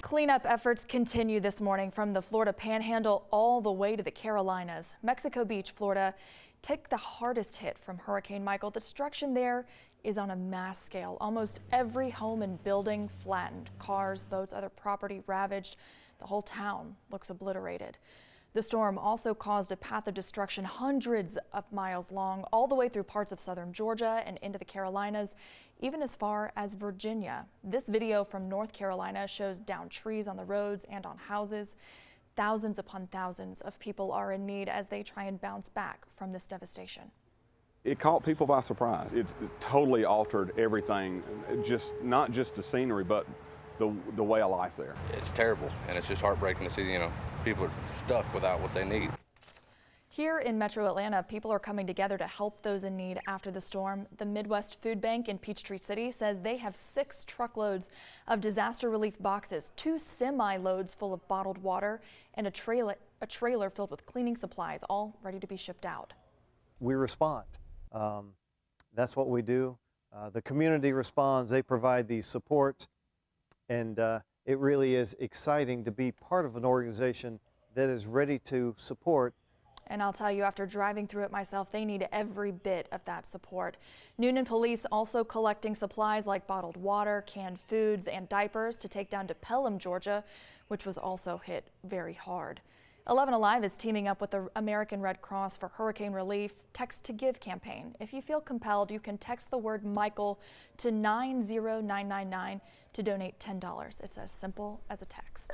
Cleanup efforts continue this morning from the Florida Panhandle all the way to the Carolinas. Mexico Beach, Florida, took the hardest hit from Hurricane Michael. The destruction there is on a mass scale. Almost every home and building flattened. Cars, boats, other property ravaged. The whole town looks obliterated. The storm also caused a path of destruction hundreds of miles long, all the way through parts of southern Georgia and into the Carolinas, even as far as Virginia. This video from North Carolina shows downed trees on the roads and on houses. Thousands upon thousands of people are in need as they try and bounce back from this devastation. It caught people by surprise. It totally altered everything, not just the scenery, but the way of life there. It's terrible, and it's just heartbreaking to see, people are stuck without what they need. Here in Metro Atlanta, people are coming together to help those in need after the storm. The Midwest Food Bank in Peachtree City says they have 6 truckloads of disaster relief boxes, 2 semi-loads full of bottled water, and a trailer filled with cleaning supplies, all ready to be shipped out. We respond. That's what we do. The community responds. They provide the support. And it really is exciting to be part of an organization that is ready to support. And I'll tell you, after driving through it myself, they need every bit of that support. Noonan police also collecting supplies like bottled water, canned foods, and diapers to take down to Pelham, Georgia, which was also hit very hard. 11 Alive is teaming up with the American Red Cross for hurricane relief Text to Give campaign. If you feel compelled, you can text the word Michael to 90999 to donate $10. It's as simple as a text.